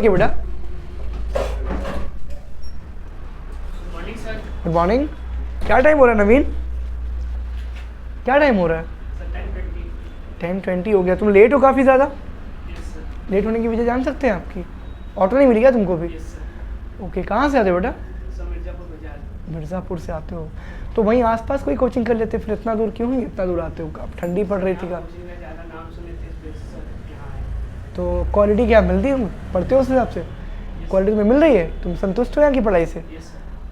किया बेटा? Morning sir. Good morning. क्या टाइम हो रहा है नवीन? क्या टाइम हो रहा है? 10:20 हो गया। तुम लेट हो काफ़ी ज़्यादा। लेट होने की वजह जान सकते हैं आपकी? ऑटो नहीं मिल गया तुमको भी? ओके, कहाँ से आते हो बेटा? मिर्ज़ापुर से आते हो, तो वहीं आसपास कोई कोचिंग कर लेते, फिर इतना दूर क्यों ही इतना दूर आते हो? आप ठंडी पड़ रही थी का? तो क्वालिटी क्या मिलती है, पढ़ते हो उस हिसाब से? क्वालिटी में मिल रही है? तुम संतुष्ट हो यहाँ की पढ़ाई से?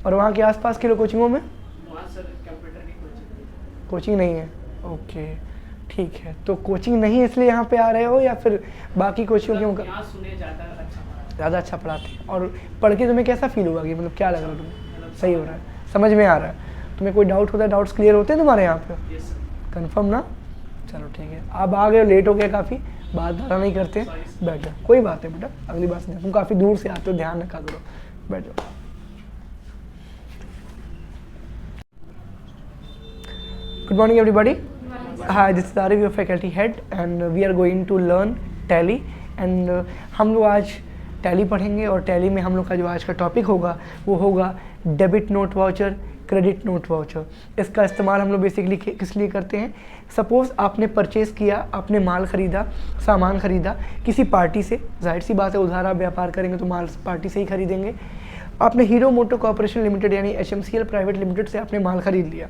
और वहाँ के आसपास के कोचिंगों में कोचिंग नहीं है? ओके ठीक है। तो कोचिंग नहीं है इसलिए यहाँ पे आ रहे हो, या फिर बाकी कोचिंगों के मुकाबले ज़्यादा अच्छा पढ़ाते हैं? और पढ़ के तुम्हें कैसा फील हुआ कि मतलब क्या लग रहा है तुम्हें? सही हो रहा है, समझ में आ रहा है? तुम्हें कोई डाउट होता है? डाउट्स क्लियर होते हैं तुम्हारे यहाँ पे? कंफर्म ना? चलो ठीक है। आप आ गए, लेट हो गए काफ़ी, बात ज़्यादा नहीं करते, बैठ जाओ। कोई बात है बेटा, अगली बार से तुम काफ़ी दूर से आते हो, ध्यान रखा करो। बैठ जाओ। Good morning everybody. Hi, this is Arif, your faculty head, and we are going to learn Tally. And हम लोग आज टैली पढ़ेंगे, और टैली में हम लोग का जो आज का टॉपिक होगा वो होगा debit note voucher, credit note voucher. इसका इस्तेमाल हम लोग बेसिकली किस लिए करते हैं? सपोज़ आपने परचेज़ किया, आपने माल ख़रीदा, सामान ख़रीदा किसी पार्टी से, जाहिर सी बात है उधार आप व्यापार करेंगे तो माल पार्टी से ही खरीदेंगे। आपने हीरो मोटो कॉर्पोरेशन लिमिटेड यानी HMCL प्राइवेट लिमिटेड से आपने माल ख़रीद लिया।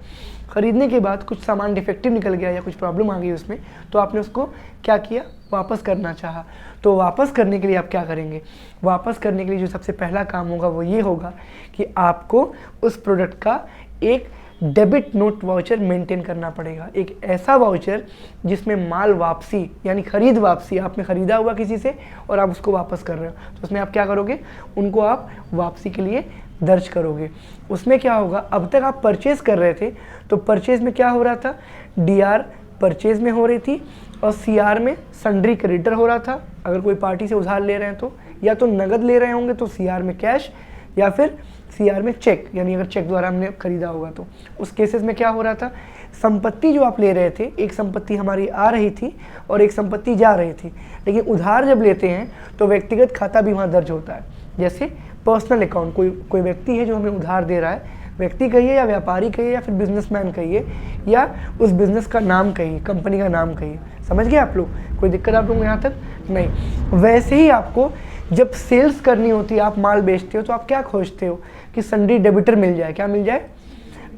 ख़रीदने के बाद कुछ सामान डिफेक्टिव निकल गया या कुछ प्रॉब्लम आ गई उसमें, तो आपने उसको क्या किया? वापस करना चाहा। तो वापस करने के लिए आप क्या करेंगे? वापस करने के लिए जो सबसे पहला काम होगा वो ये होगा कि आपको उस प्रोडक्ट का एक डेबिट नोट वाउचर मेंटेन करना पड़ेगा। एक ऐसा वाउचर जिसमें माल वापसी यानी ख़रीद वापसी, आपने ख़रीदा हुआ किसी से और आप उसको वापस कर रहे हो, तो उसमें आप क्या करोगे? उनको आप वापसी के लिए दर्ज करोगे। उसमें क्या होगा? अब तक आप परचेज़ कर रहे थे, तो परचेज़ में क्या हो रहा था? DR परचेज़ में हो रही थी, और CR में सन्ड्री क्रेडिटर हो रहा था। अगर कोई पार्टी से उधार ले रहे हैं तो, या तो नगद ले रहे होंगे तो CR में कैश, या फिर CR में चेक, यानी अगर चेक द्वारा हमने खरीदा होगा तो। उस केसेस में क्या हो रहा था? संपत्ति जो आप ले रहे थे, एक संपत्ति हमारी आ रही थी और एक संपत्ति जा रही थी। लेकिन उधार जब लेते हैं तो व्यक्तिगत खाता भी वहाँ दर्ज होता है। जैसे पर्सनल अकाउंट, कोई व्यक्ति है जो हमें उधार दे रहा है, व्यक्ति कहिए या व्यापारी कहिए या फिर बिजनेसमैन कहिए, या उस बिज़नेस का नाम कहिए, कंपनी का नाम कहिए। समझ गए आप लोग? कोई दिक्कत आप लोगों को यहाँ तक? नहीं। वैसे ही आपको जब सेल्स करनी होती है, आप माल बेचते हो, तो आप क्या खोजते हो? कि सन्ड्री डेबिटर मिल जाए। क्या मिल जाए?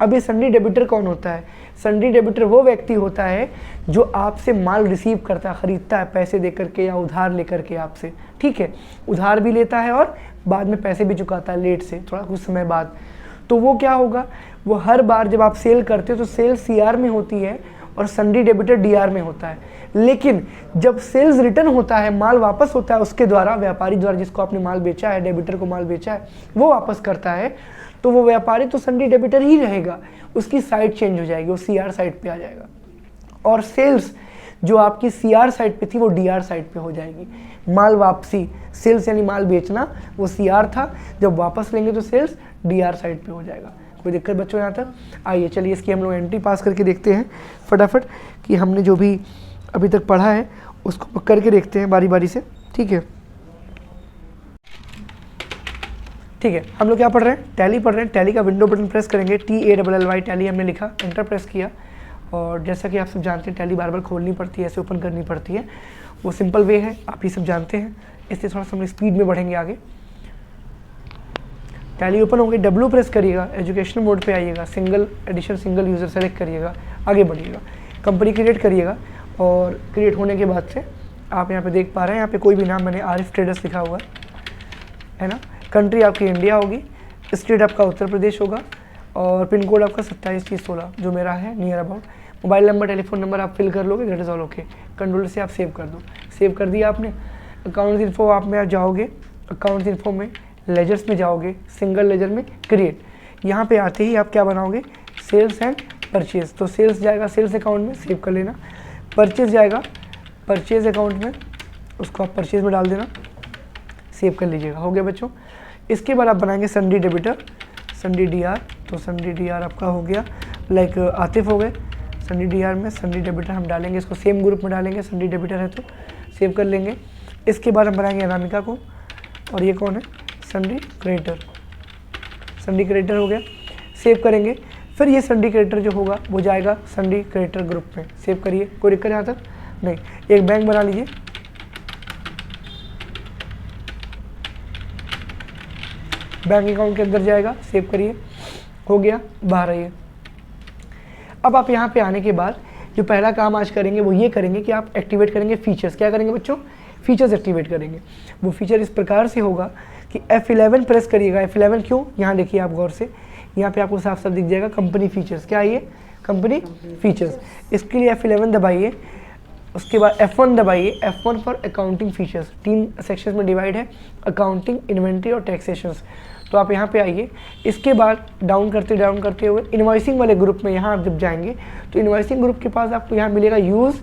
अब ये सन्ड्री डेबिटर कौन होता है? सन्ड्री डेबिटर वो व्यक्ति होता है जो आपसे माल रिसीव करता है, ख़रीदता है पैसे दे करके या उधार लेकर के आपसे। ठीक है, उधार भी लेता है और बाद में पैसे भी चुकाता है, लेट से, थोड़ा कुछ समय बाद। तो वो क्या होगा? वो हर बार जब आप सेल करते हो तो सेल CR में होती है और सन्ड्री डेबिटर DR में होता है। लेकिन जब सेल्स रिटर्न होता है, माल वापस होता है उसके द्वारा, व्यापारी द्वारा, जिसको आपने माल बेचा है, डेबिटर को माल बेचा है, वो वापस करता है, तो वो व्यापारी तो सन्ड्री डेबिटर ही रहेगा, उसकी साइड चेंज हो जाएगी, वो CR साइड पे आ जाएगा। और सेल्स जो आपकी CR साइड पे थी वो DR साइड पे हो जाएगी। माल वापसी, सेल्स यानी माल बेचना, वो CR था, जब वापस लेंगे तो सेल्स DR साइड पे हो जाएगा। कोई दिक्कत बच्चों यहाँ तक? आइए चलिए इसकी हम लोग एंट्री पास करके देखते हैं फटाफट, कि हमने जो भी अभी तक पढ़ा है उसको करके देखते हैं बारी बारी से। ठीक है, ठीक है। हम लोग क्या पढ़ रहे हैं? टैली पढ़ रहे हैं। टैली का विंडो बटन प्रेस करेंगे, TALLY टैली हमने लिखा, एंटर प्रेस किया, और जैसा कि आप सब जानते हैं टैली बार बार खोलनी पड़ती है, ऐसे ओपन करनी पड़ती है। वो सिंपल वे है, आप ये सब जानते हैं, इसलिए थोड़ा सा हम स्पीड में बढ़ेंगे आगे। टैली ओपन हो गई, W प्रेस करिएगा, एजुकेशनल मोड पे आइएगा, single edition single user select करिएगा, आगे बढ़िएगा, कंपनी क्रिएट करिएगा, और क्रिएट होने के बाद से आप यहाँ पे देख पा रहे हैं, यहाँ पे कोई भी नाम मैंने आरिफ ट्रेडर्स लिखा हुआ है ना। कंट्री आपकी इंडिया होगी, स्टेट आपका उत्तर प्रदेश होगा, और पिन कोड आपका 273016 जो मेरा है near about. Mobile number, telephone number आप फिल कर लोगे, that is all okay. Control से आप सेव कर दो। सेव कर दिया आपने। अकाउंट इन्फो आप में आप जाओगे, अकाउंट इन्फो में लेजर्स में जाओगे, सिंगल लेजर में क्रिएट। यहाँ पे आते ही आप क्या बनाओगे? Sales and purchase. तो सेल्स जाएगा सेल्स अकाउंट में, सेव कर लेना। परचेज जाएगा परचेज अकाउंट में, उसको आप परचेज में डाल देना, सेव कर लीजिएगा। हो गया बच्चों। इसके बाद आप बनाएंगे सन्ड्री डेबिटर, सन्ड्री DR। तो सन्ड्री DR आपका हो गया, लाइक आतिफ हो गए। सन्ड्री DR में सन्ड्री डेबिटर हम डालेंगे, इसको सेम ग्रुप में डालेंगे, सन्ड्री डेबिटर है तो सेव कर लेंगे। इसके बाद हम बनाएंगे अनामिका को, और ये कौन है, सन्डी क्रेडिटर। सन्डी क्रेडिटर हो गया, सेव करेंगे। फिर ये सन्डी क्रेडिटर जो होगा वो जाएगा सन्डी क्रेडिटर ग्रुप में। सेव करिए, कोई दिक्कत यहाँ तक नहीं। एक बैंक बना लीजिए, बैंक अकाउंट के अंदर जाएगा, सेव करिए, हो गया, बाहर आइए। अब आप यहाँ पे आने के बाद जो पहला काम आज करेंगे वो ये करेंगे कि आप एक्टिवेट करेंगे फीचर्स। क्या करेंगे बच्चों, फीचर्स एक्टिवेट करेंगे। वो फीचर इस प्रकार से होगा कि F11 प्रेस करिएगा। F11 क्यों, यहाँ देखिए आप गौर से, यहाँ पे आपको साफ साफ दिख जाएगा कंपनी फीचर्स। क्या है ये, कंपनी फीचर्स। इसके लिए F11 दबाइए, उसके बाद F1 दबाइए। F1 for accounting features. 3 sections में डिवाइड है, अकाउंटिंग, इन्वेंट्री और टैक्सेशंस। तो आप यहाँ पे आइए। इसके बाद डाउन करते हुए इनवॉइसिंग वाले ग्रुप में यहाँ आप जब जाएंगे तो इनवॉइसिंग ग्रुप के पास आपको यहाँ मिलेगा यूज़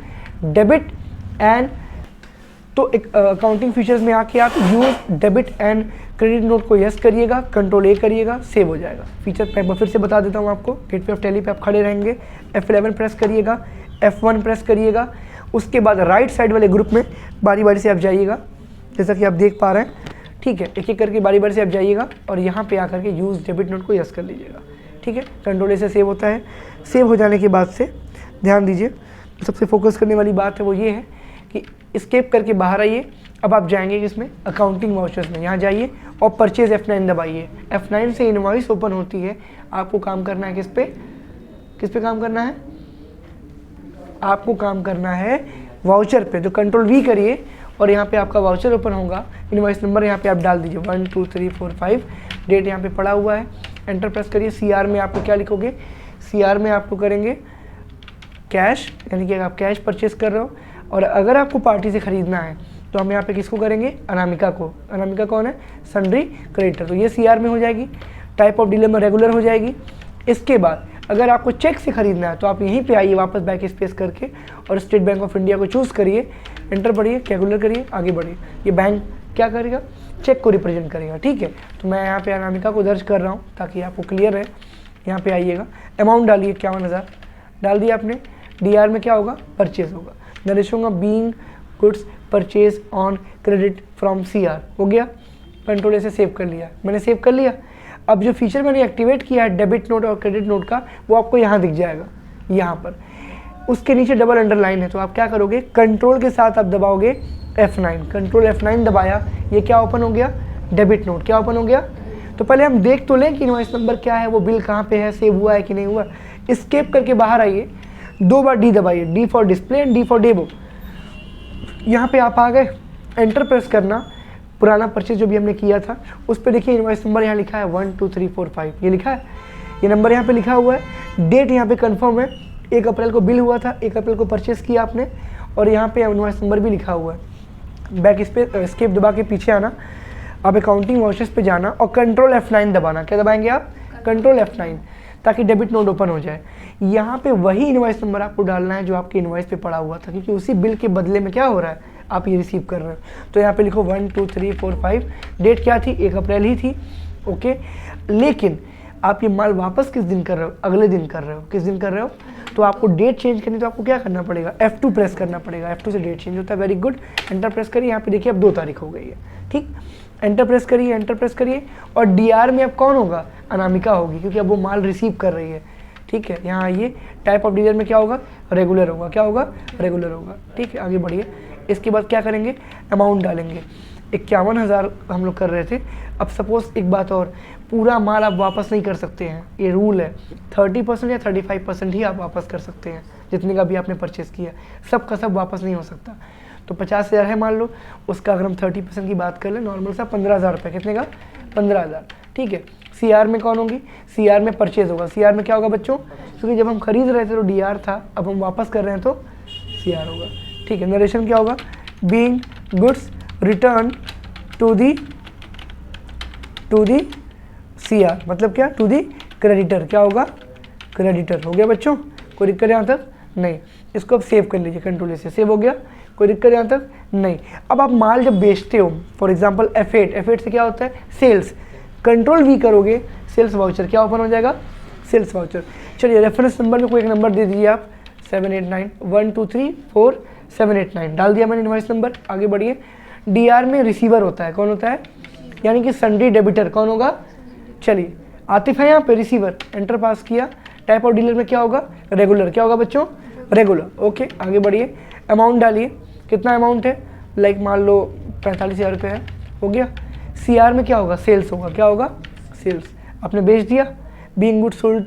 डेबिट एंड, तो अकाउंटिंग फीचर्स में आके आप use debit and credit note को यस करिएगा, कंट्रोल ए करिएगा, सेव हो जाएगा। फीचर मैं फिर से बता देता हूँ आपको। गेटवे ऑफ टैली पे आप खड़े रहेंगे, F11 प्रेस करिएगा, F1 प्रेस करिएगा। उसके बाद राइट साइड वाले ग्रुप में बारी बारी से आप जाइएगा, जैसा कि आप देख पा रहे हैं, ठीक है। एक एक करके बारी बारी से आप जाइएगा और यहाँ पे आकर के यूज़ डेबिट नोट को यस कर लीजिएगा, ठीक है। कंट्रोल ए से सेव होता है। सेव हो जाने के बाद से ध्यान दीजिए, सबसे फोकस करने वाली बात है वो ये है कि एस्केप करके बाहर आइए। अब आप जाएंगे किसमें, अकाउंटिंग वाउचर्स में। यहाँ जाइए और परचेज F9 दबाइए। F9 से इनवॉइस ओपन होती है। आपको काम करना है किस पे काम करना है, आपको काम करना है वाउचर पे। तो कंट्रोल V करिए और यहाँ पे आपका वाउचर ओपन होगा। इनवॉइस नंबर यहाँ पे आप डाल दीजिए 1 2 3 4 5। डेट यहाँ पे पड़ा हुआ है, एंटर प्रेस करिए। CR में आपको क्या लिखोगे, CR में आपको करेंगे कैश, यानी कि आप कैश परचेज कर रहे हो। और अगर आपको पार्टी से ख़रीदना है तो हम यहाँ पे किसको करेंगे, अनामिका को। अनामिका कौन है, सन्ड्री क्रेडिटर। तो ये CR में हो जाएगी। टाइप ऑफ डीलर में रेगुलर हो जाएगी। इसके बाद अगर आपको चेक से ख़रीदना है तो आप यहीं पे आइए वापस बैक स्पेस करके और स्टेट बैंक ऑफ इंडिया को चूज़ करिए, एंटर पढ़िए, कैलकुलेटर करिए, आगे बढ़िए। ये बैंक क्या करेगा, चेक को रिप्रेजेंट करेगा, ठीक है। तो मैं यहाँ पे अनामिका को दर्ज कर रहा हूँ ताकि आपको क्लियर है। यहाँ पे आइएगा, अमाउंट डालिए 51,000 डाल दिया आपने। DR में क्या होगा, परचेज होगा। नरेश होगा being goods purchase on credit from CR, हो गया। कंट्रोल से सेव कर लिया, मैंने सेव कर लिया। अब जो फीचर मैंने एक्टिवेट किया है डेबिट नोट और क्रेडिट नोट का, वो आपको यहाँ दिख जाएगा, यहाँ पर। उसके नीचे डबल अंडरलाइन है, तो आप क्या करोगे, कंट्रोल के साथ आप दबाओगे F9। कंट्रोल F9 दबाया, ये क्या ओपन हो गया, डेबिट नोट। क्या ओपन हो गया, तो पहले हम देख तो लें कि इनवॉइस नंबर क्या है, वो बिल कहाँ पे है, सेव हुआ है कि नहीं हुआ। एस्केप करके बाहर आइए, 2 बार D दबाइए, D for display and D for डेबो। यहाँ पे आप आ गए, एंटर प्रेस करना। पुराना परचेज जो भी हमने किया था उस पर देखिए इनवॉइस नंबर यहाँ लिखा है 1 2 3 4 5, ये लिखा है, ये नंबर यहाँ पे लिखा हुआ है। डेट यहाँ पे कंफर्म है, 1 अप्रैल को बिल हुआ था, 1 अप्रैल को परचेज किया आपने, और यहाँ पे इनवॉइस नंबर भी लिखा हुआ है। बैक इस पे एस्केप दबा के पीछे आना, अब अकाउंटिंग वाउचर्स पे जाना और कंट्रोल F9 दबाना। क्या दबाएंगे आप, कंट्रोल F9, ताकि डेबिट नोट ओपन हो जाए। यहाँ पे वही इनवॉइस नंबर आपको डालना है जो आपके इनवॉइस पे पड़ा हुआ था, क्योंकि उसी बिल के बदले में क्या हो रहा है, आप ये रिसीव कर रहे हो। तो यहाँ पे लिखो 1 2 3 4 5। डेट क्या थी, 1 अप्रैल ही थी, ओके। लेकिन आप ये माल वापस किस दिन कर रहे हो, अगले दिन कर रहे हो। किस दिन कर रहे हो, तो आपको डेट चेंज करनी, तो आपको क्या करना पड़ेगा, F2 प्रेस करना पड़ेगा। F2 से डेट चेंज होता है, वेरी गुड। एंटर प्रेस करिए, यहाँ पे देखिए अब 2 तारीख हो गई है, ठीक। एंटर प्रेस करिए, एंटर प्रेस करिए, और DR में अब कौन होगा, अनामिका होगी, क्योंकि अब वो माल रिसीव कर रही है, ठीक है। यहाँ आइए, टाइप ऑफ डीलर में क्या होगा, रेगुलर होगा। क्या होगा, रेगुलर होगा, ठीक है। आगे बढ़िए। इसके बाद क्या करेंगे, अमाउंट डालेंगे। 51,000 हम लोग कर रहे थे। अब सपोज एक बात और, पूरा माल आप वापस नहीं कर सकते हैं, ये रूल है। 30% या 35% ही आप वापस कर सकते हैं, जितने का भी आपने परचेस किया, सब का सब वापस नहीं हो सकता। तो 50,000 है मान लो, उसका अगर हम 30% की बात कर लें, नॉर्मल सा 15,000 रुपये। कितने का, 15,000, ठीक है। CR में कौन होगी, CR में परचेज होगा। CR में क्या होगा बच्चों, क्योंकि जब हम खरीद रहे थे तो DR था, अब हम वापस कर रहे हैं तो CR होगा, ठीक है। नरेशन क्या होगा, being goods return to the CR, मतलब क्या, टू दी क्रेडिटर। क्या होगा, क्रेडिटर। हो गया बच्चों, कोई दिक्कत यहाँ तक नहीं। इसको अब सेव कर लीजिए, कंट्रोल से सेव हो गया, कोई दिक्कत यहाँ तक नहीं। अब आप माल जब बेचते हो, फॉर एग्जांपल F8 से क्या होता है, सेल्स। कंट्रोल V करोगे, सेल्स वाउचर क्या ओपन हो जाएगा, सेल्स वाउचर। चलिए रेफरेंस नंबर में कोई एक नंबर दे दीजिए आप, 789 1 2 3 4 789 डाल दिया मैंने इनवॉइस नंबर। आगे बढ़िए। DR में रिसीवर होता है, कौन होता है, यानी कि सन्ड्री डेबिटर कौन होगा? चलिए आतिफ है यहाँ पे, रिसीवर, एंटर पास किया। टाइप ऑफ डीलर में क्या होगा? रेगुलर। क्या होगा बच्चों? रेगुलर। ओके आगे बढ़िए, अमाउंट डालिए, कितना अमाउंट है? लाइक मान लो 45,000 रुपये है, हो गया। CR में क्या होगा? सेल्स होगा। क्या होगा? सेल्स। आपने बेच दिया, being good sold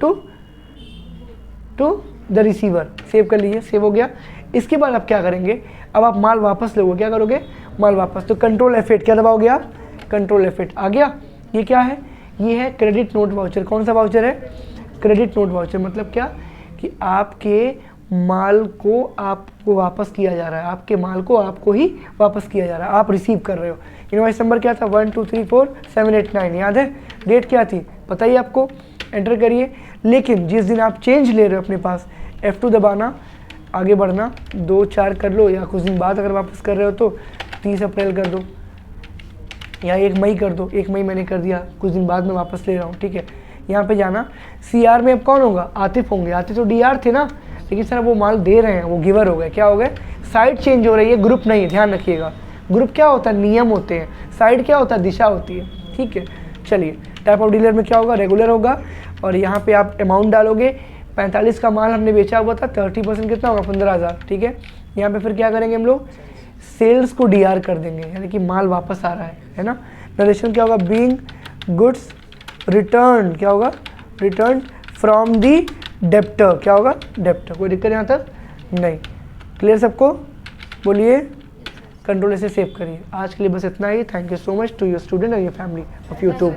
to the receiver, save कर लीजिए, सेव हो गया। इसके बाद आप क्या करेंगे? अब आप माल वापस लोगे। क्या करोगे? माल वापस। तो कंट्रोल F8 क्या दबाओगे आप? कंट्रोल F8 आ गया। ये क्या है? ये है क्रेडिट नोट वाउचर। कौन सा वाउचर है? Credit note voucher. मतलब क्या कि आपके माल को आपको वापस किया जा रहा है, आपके माल को आपको ही वापस किया जा रहा है, आप रिसीव कर रहे हो। इनवॉइस नंबर क्या था? 1 2 3 4 7 8 9, याद है? डेट क्या थी पता ही आपको, एंटर करिए। लेकिन जिस दिन आप चेंज ले रहे हो अपने पास, F2 दबाना, आगे बढ़ना, 2 4 कर लो, या कुछ दिन बाद अगर वापस कर रहे हो तो 30 अप्रैल कर दो, या 1 मई कर दो। 1 मई मैंने कर दिया, कुछ दिन बाद में वापस ले रहा हूँ, ठीक है। यहाँ पे जाना, CR में अब कौन होगा? आतिफ होंगे। आतिफ तो DR थे ना, लेकिन सर वो माल दे रहे हैं, वो गिवर हो गए। क्या हो गए? साइड चेंज हो रही है, ग्रुप नहीं, ध्यान रखिएगा। ग्रुप क्या होता है? नियम होते हैं। साइड क्या होता है? दिशा होती है, ठीक है। चलिए टाइप ऑफ डीलर में क्या होगा? रेगुलर होगा। और यहाँ पे आप अमाउंट डालोगे, 45 का माल हमने बेचा हुआ था, 30% कितना होगा? 15,000, ठीक है। यहाँ पे फिर क्या करेंगे हम लोग? सेल्स को DR कर देंगे, यानी कि माल वापस आ रहा है ना। नरेशन क्या होगा? बीइंग गुड्स रिटर्न, क्या होगा? Return from the debtor. क्या होगा? डेप्टर। कोई दिक्कत यहाँ तक नहीं? क्लियर सबको? बोलिए। कंट्रोल से सेव करिए। आज के लिए बस इतना ही। Thank you so much to your student और योर फैमिली ऑफ यूट्यूब।